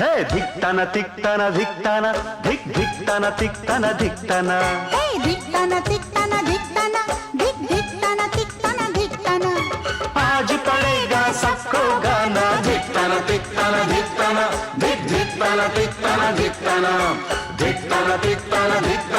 हे धिक्ताना तिक्ताना धिक्ताना धिक धिक्ताना तिक्ताना धिक्ताना हे धिक्ताना तिक्ताना धिक्ताना धिक धिक्ताना तिक्ताना धिक्ताना आज पड़ेगा सबको गाना धिक्ताना तिक्ताना धिक्ताना धिक धिक्ताना तिक्ताना धिक्ताना धिक्ताना तिक्ताना धिक्ताना